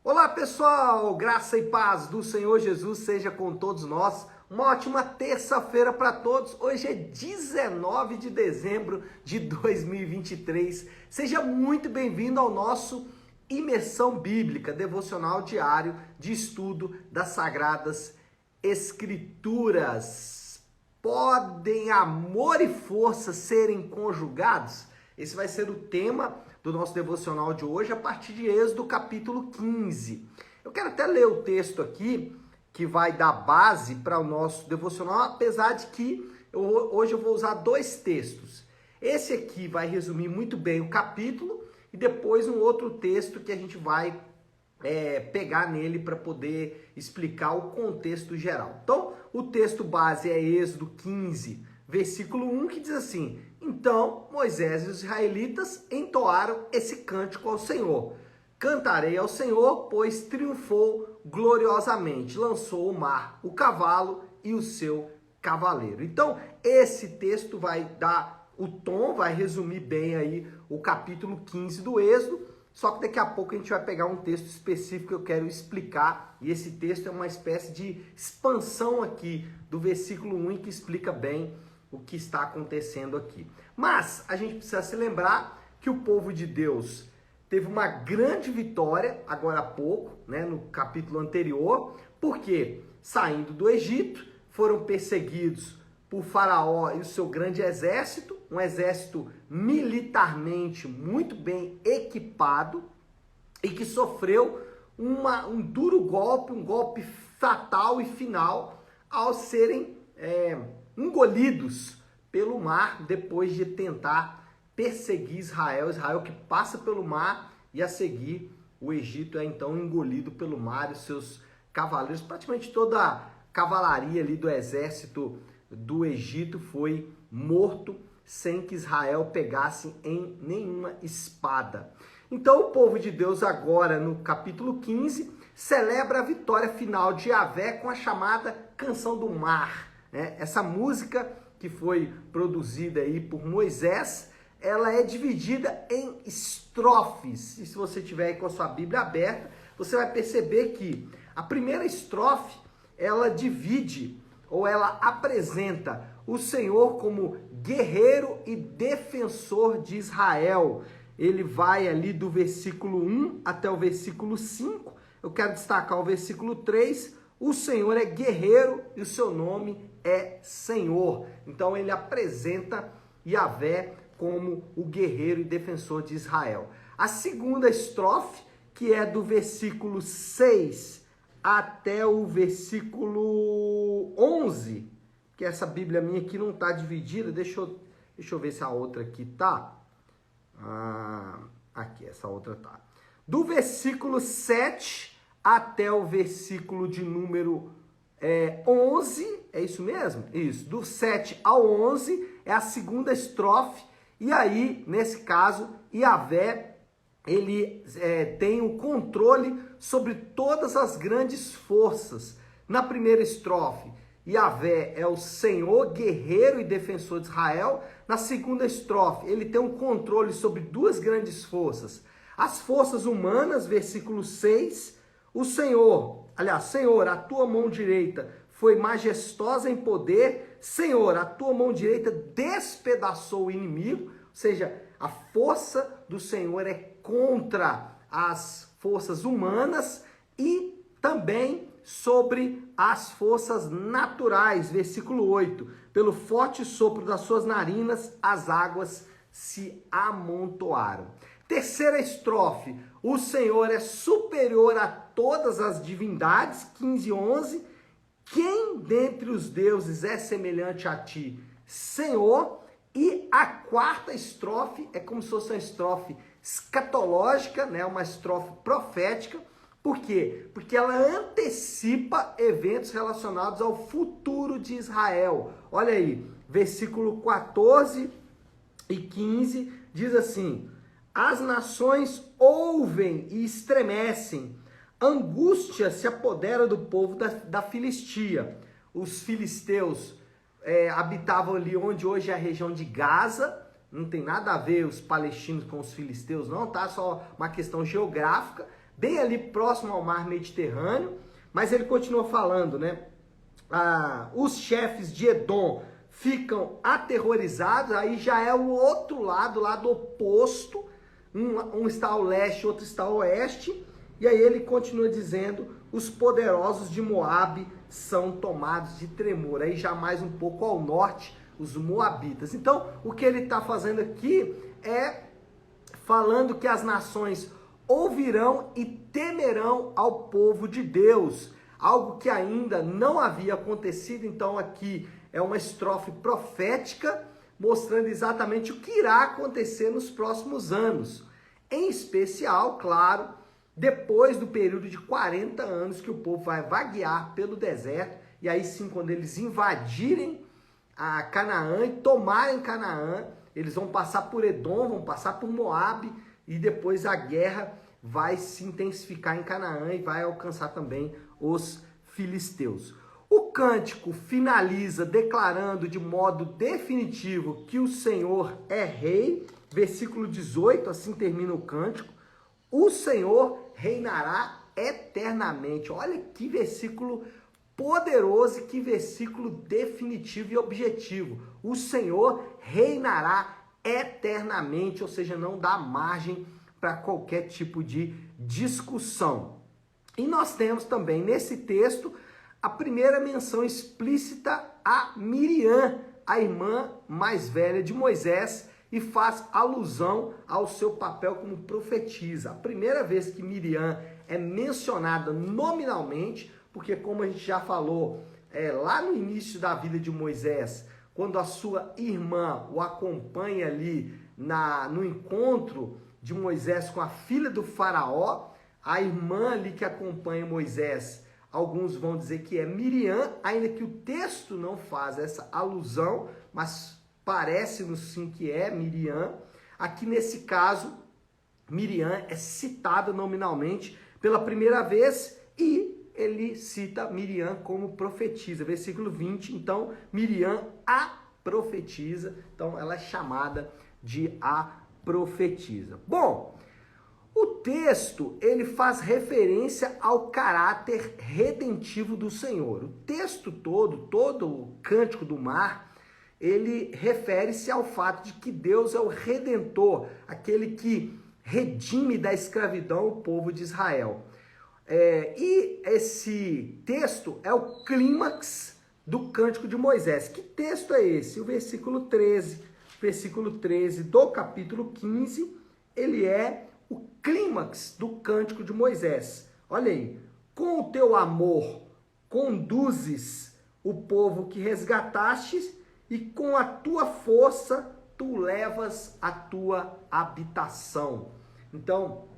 Olá pessoal, graça e paz do Senhor Jesus seja com todos nós. Uma ótima terça-feira para todos. Hoje é 19 de dezembro de 2023. Seja muito bem-vindo ao nosso Imersão Bíblica, devocional diário de estudo das Sagradas Escrituras. Podem amor e força serem conjugados? Esse vai ser o tema do nosso devocional de hoje, a partir de Êxodo capítulo 15. Eu quero até ler o texto aqui, que vai dar base para o nosso devocional, apesar de que hoje eu vou usar dois textos. Esse aqui vai resumir muito bem o capítulo, e depois um outro texto que a gente vai pegar nele para poder explicar o contexto geral. Então, o texto base é Êxodo 15, versículo 1, que diz assim: Então Moisés e os israelitas entoaram esse cântico ao Senhor. Cantarei ao Senhor, pois triunfou gloriosamente, lançou o mar, o cavalo e o seu cavaleiro. Então, esse texto vai dar o tom, vai resumir bem aí o capítulo 15 do Êxodo, só que daqui a pouco a gente vai pegar um texto específico que eu quero explicar, e esse texto é uma espécie de expansão aqui do versículo 1 que explica bem o que está acontecendo aqui. Mas a gente precisa se lembrar que o povo de Deus teve uma grande vitória agora há pouco, no capítulo anterior, porque saindo do Egito, foram perseguidos por Faraó e o seu grande exército, um exército militarmente muito bem equipado e que sofreu um duro golpe, um golpe fatal e final ao serem engolidos pelo mar depois de tentar perseguir Israel. Israel que passa pelo mar e a seguir o Egito é então engolido pelo mar e seus cavaleiros, praticamente toda a cavalaria ali do exército do Egito foi morto sem que Israel pegasse em nenhuma espada. Então o povo de Deus agora no capítulo 15 celebra a vitória final de Yahvé com a chamada Canção do Mar. Essa música que foi produzida aí por Moisés, ela é dividida em estrofes. E se você tiver aí com a sua Bíblia aberta, você vai perceber que a primeira estrofe, ela divide ou ela apresenta o Senhor como guerreiro e defensor de Israel. Ele vai ali do versículo 1 até o versículo 5. Eu quero destacar o versículo 3. O Senhor é guerreiro e o seu nome é Senhor. Então ele apresenta Yahvé como o guerreiro e defensor de Israel. A segunda estrofe, que é do versículo 6 até o versículo 11, que essa Bíblia minha aqui não está dividida, deixa eu ver se a outra aqui tá. Aqui, essa outra tá. Do versículo 7 até o versículo de número 11, é isso mesmo? Isso, do 7 ao 11 é a segunda estrofe, e aí, nesse caso, Yahvé, ele tem o controle sobre todas as grandes forças. Na primeira estrofe, Yahvé é o Senhor, guerreiro e defensor de Israel. Na segunda estrofe, ele tem um controle sobre duas grandes forças. As forças humanas, versículo 6, o Senhor, a tua mão direita foi majestosa em poder. Senhor, a tua mão direita despedaçou o inimigo. Ou seja, a força do Senhor é contra as forças humanas e também sobre as forças naturais. Versículo 8. Pelo forte sopro das suas narinas, as águas se amontoaram. Terceira estrofe. O Senhor é superior a todas as divindades. 15, 11. Quem dentre os deuses é semelhante a ti, Senhor? E a quarta estrofe é como se fosse uma estrofe escatológica, uma estrofe profética. Por quê? Porque ela antecipa eventos relacionados ao futuro de Israel. Olha aí, versículo 14 e 15 diz assim: As nações ouvem e estremecem, angústia se apodera do povo da Filistia. Os filisteus habitavam ali onde hoje é a região de Gaza. Não tem nada a ver os palestinos com os filisteus, não, tá? Só uma questão geográfica. bem ali próximo ao mar Mediterrâneo, mas ele continua falando, né? Os chefes de Edom ficam aterrorizados, aí já é o outro lado, o lado oposto, um está ao leste, outro está ao oeste, e aí ele continua dizendo, os poderosos de Moabe são tomados de tremor, aí já mais um pouco ao norte, os moabitas. Então, o que ele está fazendo aqui é falando que as nações ouvirão e temerão ao povo de Deus, algo que ainda não havia acontecido. Então aqui é uma estrofe profética, mostrando exatamente o que irá acontecer nos próximos anos. Em especial, claro, depois do período de 40 anos que o povo vai vaguear pelo deserto, e aí sim, quando eles invadirem a Canaã e tomarem Canaã, eles vão passar por Edom, vão passar por Moabe, e depois a guerra vai se intensificar em Canaã e vai alcançar também os filisteus. O cântico finaliza declarando de modo definitivo que o Senhor é rei, versículo 18, assim termina o cântico. O Senhor reinará eternamente. Olha que versículo poderoso e que versículo definitivo e objetivo. O Senhor reinará eternamente, ou seja, não dá margem para qualquer tipo de discussão. E nós temos também nesse texto a primeira menção explícita a Miriam, a irmã mais velha de Moisés, e faz alusão ao seu papel como profetisa. A primeira vez que Miriam é mencionada nominalmente, porque como a gente já falou lá no início da vida de Moisés, quando a sua irmã o acompanha ali no encontro de Moisés com a filha do faraó, a irmã ali que acompanha Moisés, alguns vão dizer que é Miriam, ainda que o texto não faz essa alusão, mas parece-nos sim que é Miriam. Aqui nesse caso, Miriam é citada nominalmente pela primeira vez e ele cita Miriam como profetisa. Versículo 20, então, Miriam a profetiza, então ela é chamada de a profetisa. Bom, o texto, ele faz referência ao caráter redentivo do Senhor. O texto todo o Cântico do Mar, ele refere-se ao fato de que Deus é o Redentor, aquele que redime da escravidão o povo de Israel. E esse texto é o clímax do Cântico de Moisés. Que texto é esse? O versículo 13 do capítulo 15, ele é o clímax do Cântico de Moisés. Olha aí, com o teu amor conduzes o povo que resgatastes e com a tua força tu levas a tua habitação. Então,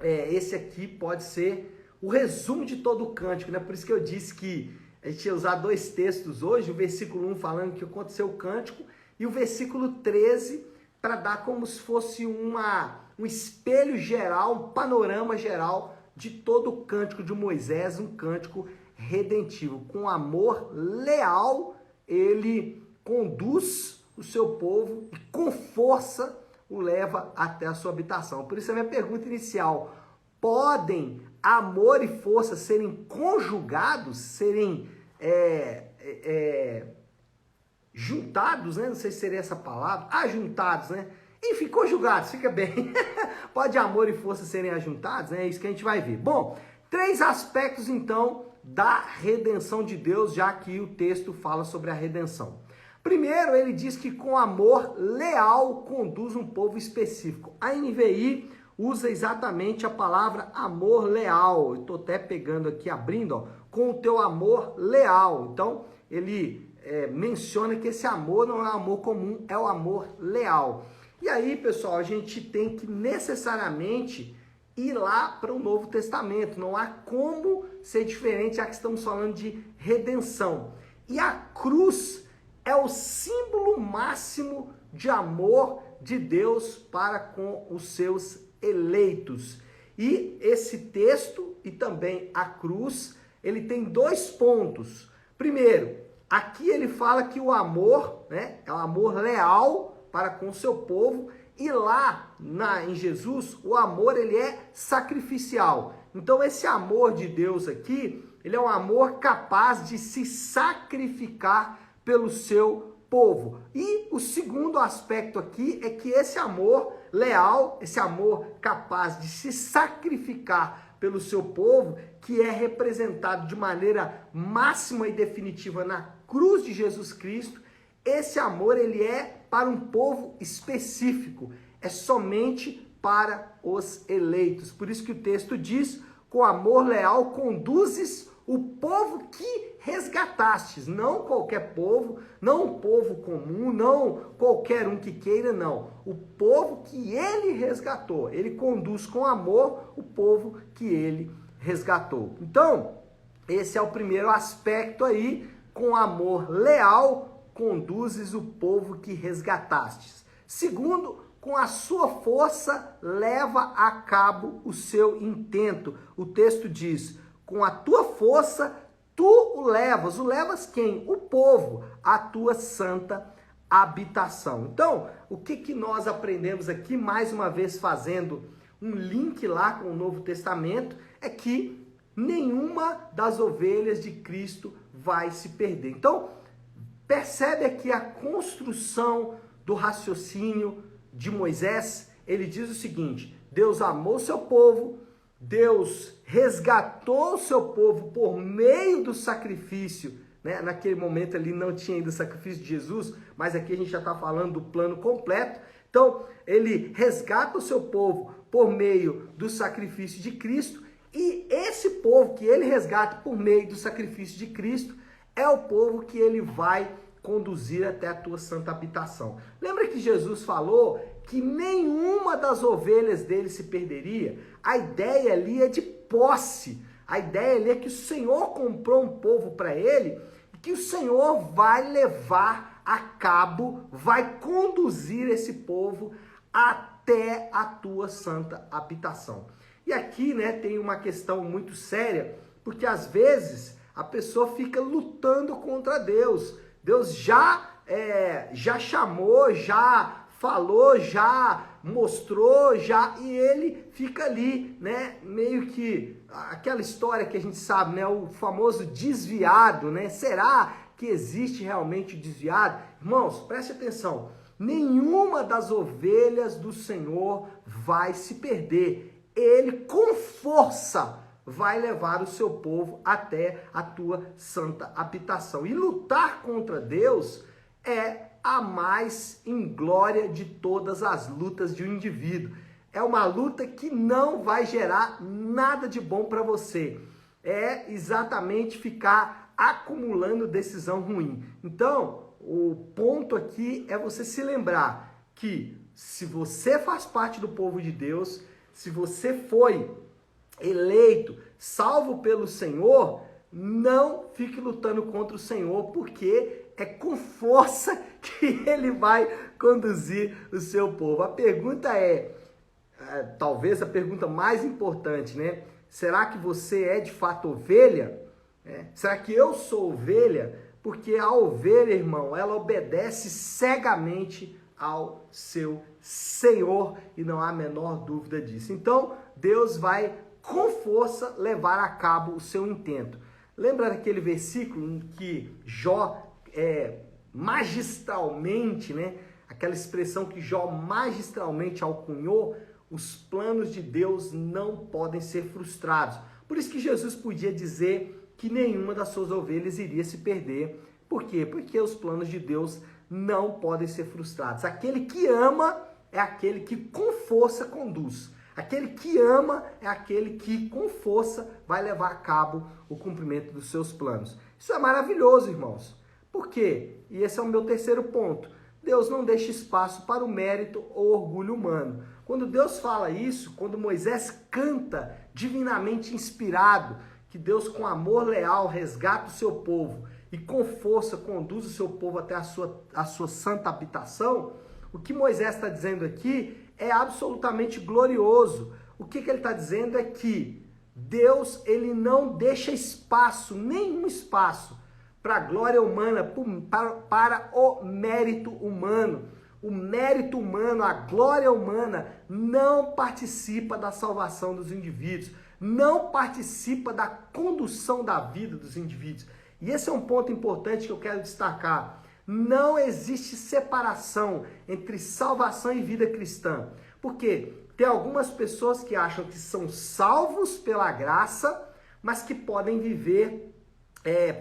esse aqui pode ser o resumo de todo o cântico, né? Por isso que eu disse que a gente ia usar dois textos hoje, o versículo 1 falando que aconteceu o cântico e o versículo 13 para dar como se fosse um espelho geral, um panorama geral de todo o cântico de Moisés, um cântico redentivo. Com amor leal, ele conduz o seu povo e com força o leva até a sua habitação. Por isso a minha pergunta inicial, podem amor e força serem conjugados, serem juntados, né? Não sei se seria essa palavra, ajuntados, né? Enfim, conjugados, fica bem. Pode amor e força serem ajuntados, né? É isso que a gente vai ver. Bom, 3 aspectos então da redenção de Deus, já que o texto fala sobre a redenção. Primeiro, ele diz que com amor leal conduz um povo específico. A NVI usa exatamente a palavra amor leal. Estou até pegando aqui, abrindo, ó, com o teu amor leal. Então, ele menciona que esse amor não é um amor comum, é o amor leal. E aí, pessoal, a gente tem que necessariamente ir lá para o Novo Testamento. Não há como ser diferente, já que estamos falando de redenção. E a cruz é o símbolo máximo de amor de Deus para com os seus eleitos. E esse texto e também a cruz, ele tem 2 pontos. Primeiro, aqui ele fala que o amor, né, é o amor leal para com o seu povo, E lá em Jesus, o amor ele é sacrificial. Então esse amor de Deus aqui, ele é um amor capaz de se sacrificar pelo seu povo. E o segundo aspecto aqui é que esse amor leal, esse amor capaz de se sacrificar pelo seu povo, que é representado de maneira máxima e definitiva na cruz de Jesus Cristo, esse amor ele é para um povo específico, é somente para os eleitos. Por isso que o texto diz: com amor leal conduzes o povo que resgatastes, não qualquer povo, não um povo comum, não qualquer um que queira, não. O povo que ele resgatou, ele conduz com amor o povo que ele resgatou. Então, esse é o primeiro aspecto aí: com amor leal conduzes o povo que resgatastes. Segundo, com a sua força leva a cabo o seu intento. O texto diz: com a tua força tu o levas quem? O povo, a tua santa habitação. Então, o que nós aprendemos aqui, mais uma vez fazendo um link lá com o Novo Testamento, é que nenhuma das ovelhas de Cristo vai se perder. Então, percebe aqui a construção do raciocínio de Moisés. Ele diz o seguinte: Deus amou seu povo, Deus resgatou o seu povo por meio do sacrifício, né? Naquele momento ali não tinha ainda o sacrifício de Jesus, mas aqui a gente já está falando do plano completo. Então, ele resgata o seu povo por meio do sacrifício de Cristo, e esse povo que ele resgata por meio do sacrifício de Cristo é o povo que ele vai conduzir até a tua santa habitação. Lembra que Jesus falou que nenhuma das ovelhas dele se perderia? A ideia ali é de posse. A ideia ali é que o Senhor comprou um povo para ele e que o Senhor vai levar a cabo, vai conduzir esse povo até a tua santa habitação. E aqui, né, tem uma questão muito séria, porque às vezes a pessoa fica lutando contra Deus. Deus já chamou, já falou, já mostrou, e ele fica ali, né, meio que aquela história que a gente sabe, né, o famoso desviado, né? Será que existe realmente o desviado? Irmãos, preste atenção, nenhuma das ovelhas do Senhor vai se perder. Ele com força vai levar o seu povo até a tua santa habitação. E lutar contra Deus é a mais inglória de todas as lutas de um indivíduo. É uma luta que não vai gerar nada de bom para você. É exatamente ficar acumulando decisão ruim. Então, o ponto aqui é você se lembrar que se você faz parte do povo de Deus, se você foi eleito, salvo pelo Senhor, não fique lutando contra o Senhor, porque é com força que ele vai conduzir o seu povo. A pergunta talvez a pergunta mais importante, né? Será que você é de fato ovelha? Será que eu sou ovelha? Porque a ovelha, irmão, ela obedece cegamente ao seu Senhor, e não há a menor dúvida disso. Então, Deus vai com força levar a cabo o seu intento. Lembra daquele versículo em que Jó magistralmente, né? Aquela expressão que Jó magistralmente alcunhou: os planos de Deus não podem ser frustrados. Por isso que Jesus podia dizer que nenhuma das suas ovelhas iria se perder. Por quê? Porque os planos de Deus não podem ser frustrados. Aquele que ama é aquele que com força conduz. Aquele que ama é aquele que com força vai levar a cabo o cumprimento dos seus planos. Isso é maravilhoso, irmãos. Por quê? E esse é o meu terceiro ponto. Deus não deixa espaço para o mérito ou orgulho humano. Quando Deus fala isso, quando Moisés canta divinamente inspirado, que Deus com amor leal resgata o seu povo e com força conduz o seu povo até a sua santa habitação, o que Moisés está dizendo aqui é absolutamente glorioso. O que ele está dizendo é que Deus, ele não deixa espaço, nenhum espaço, para a glória humana, para o mérito humano. o mérito humano, a glória humana não participa da salvação dos indivíduos, não participa da condução da vida dos indivíduos. E esse é um ponto importante que eu quero destacar. Não existe separação entre salvação e vida cristã. Por quê? Tem algumas pessoas que acham que são salvos pela graça, mas que podem viver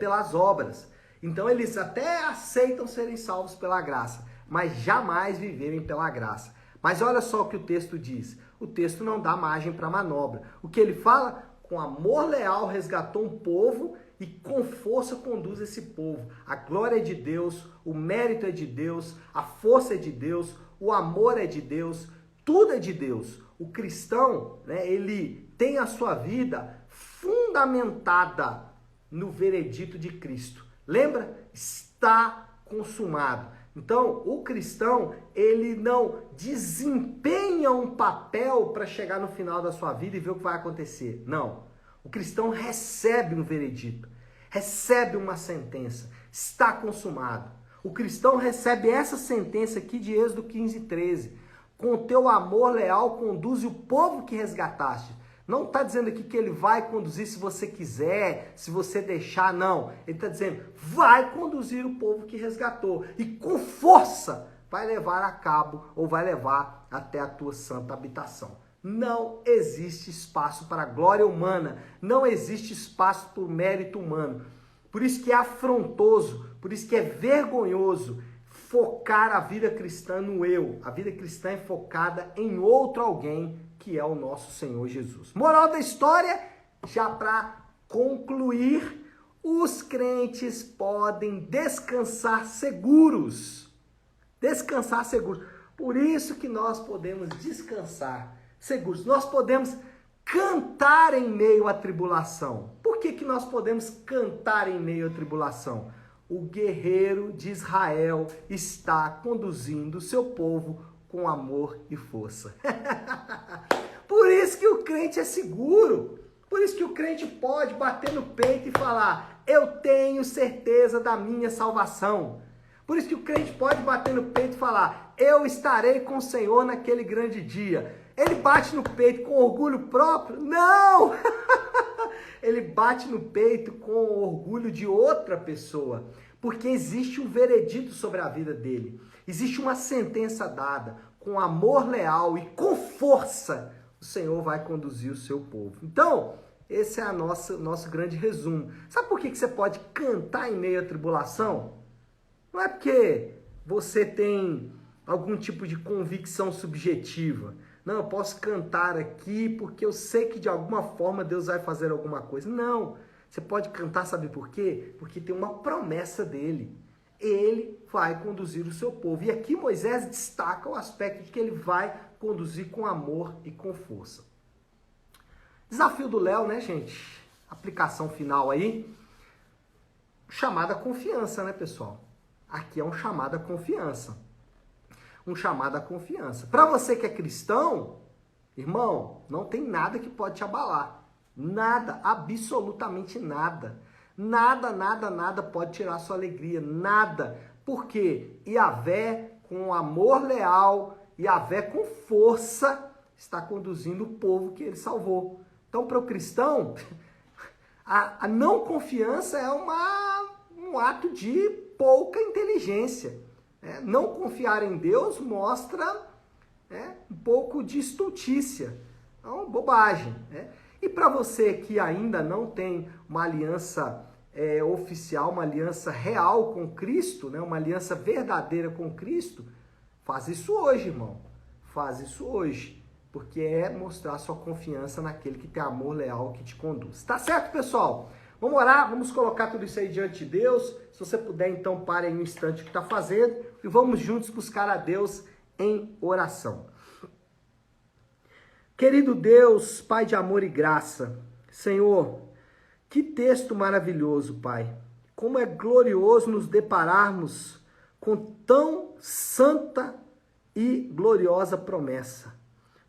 pelas obras. Então eles até aceitam serem salvos pela graça, mas jamais viverem pela graça. Mas olha só o que o texto diz. O texto não dá margem para manobra. O que ele fala? Com amor leal resgatou um povo e com força conduz esse povo. A glória é de Deus, o mérito é de Deus, a força é de Deus, o amor é de Deus, tudo é de Deus. O cristão, né, ele tem a sua vida fundamentada no veredito de Cristo. Lembra? Está consumado. Então, o cristão, ele não desempenha um papel para chegar no final da sua vida e ver o que vai acontecer. Não. O cristão recebe um veredito, recebe uma sentença, está consumado. O cristão recebe essa sentença aqui de Êxodo 15:13. Com teu amor leal conduze o povo que resgataste. Não está dizendo aqui que ele vai conduzir se você quiser, se você deixar, não. Ele está dizendo, vai conduzir o povo que resgatou. E com força vai levar a cabo, ou vai levar até a tua santa habitação. Não existe espaço para a glória humana. Não existe espaço para o mérito humano. Por isso que é afrontoso, por isso que é vergonhoso focar a vida cristã no eu. A vida cristã é focada em outro alguém, que é o nosso Senhor Jesus. Moral da história, já para concluir, os crentes podem descansar seguros. Descansar seguros. Por isso que nós podemos descansar seguros. Nós podemos cantar em meio à tribulação. Por que que nós podemos cantar em meio à tribulação? O guerreiro de Israel está conduzindo o seu povo com amor e força. Por isso que o crente é seguro. Por isso que o crente pode bater no peito e falar, eu tenho certeza da minha salvação. Por isso que o crente pode bater no peito e falar, eu estarei com o Senhor naquele grande dia. Ele bate no peito com orgulho próprio? Não! Ele bate no peito com o orgulho de outra pessoa, porque existe um veredito sobre a vida dele. Existe uma sentença dada, com amor leal e com força, o Senhor vai conduzir o seu povo. Então, esse é nosso grande resumo. Sabe por que você pode cantar em meio à tribulação? Não é porque você tem algum tipo de convicção subjetiva. Não, eu posso cantar aqui porque eu sei que de alguma forma Deus vai fazer alguma coisa. Não, você pode cantar, sabe por quê? Porque tem uma promessa dele. Ele vai conduzir o seu povo. E aqui Moisés destaca o aspecto de que ele vai conduzir com amor e com força. Desafio do Léo, né, gente? Aplicação final aí. Chamada confiança, né, pessoal? Aqui é um chamado à confiança. Um chamado à confiança. Para você que é cristão, irmão, não tem nada que pode te abalar. Nada, absolutamente nada. Nada pode tirar sua alegria. Nada. Por quê? Yahvé, com amor leal, Yahvé com força, está conduzindo o povo que ele salvou. Então, para o cristão, a não confiança é um ato de pouca inteligência. Não confiar em Deus mostra um pouco de estultícia. Então, bobagem. E para você que ainda não tem uma aliança oficial, uma aliança real com Cristo, né? Uma aliança verdadeira com Cristo, faz isso hoje, irmão. Faz isso hoje. Porque é mostrar sua confiança naquele que tem amor leal que te conduz. Tá certo, pessoal? Vamos orar, vamos colocar tudo isso aí diante de Deus. Se você puder, então, pare aí um instante o que está fazendo e vamos juntos buscar a Deus em oração. Querido Deus, Pai de amor e graça, Senhor, que texto maravilhoso, Pai. Como é glorioso nos depararmos com tão santa e gloriosa promessa.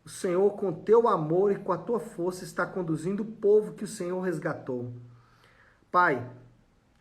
O Senhor, com teu amor e com a tua força, está conduzindo o povo que o Senhor resgatou. Pai,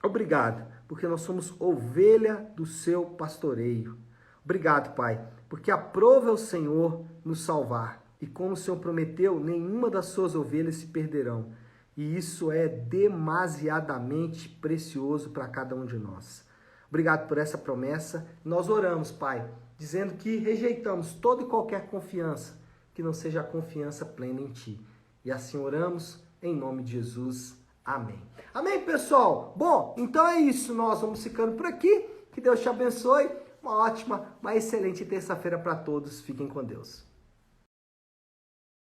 obrigado, porque nós somos ovelha do seu pastoreio. Obrigado, Pai, porque aprova o Senhor nos salvar. E como o Senhor prometeu, nenhuma das suas ovelhas se perderão. E isso é demasiadamente precioso para cada um de nós. Obrigado por essa promessa. Nós oramos, Pai, dizendo que rejeitamos toda e qualquer confiança que não seja a confiança plena em Ti. E assim oramos, em nome de Jesus. Amém. Amém, pessoal? Bom, então é isso. Nós vamos ficando por aqui. Que Deus te abençoe. Uma ótima, uma excelente terça-feira para todos. Fiquem com Deus.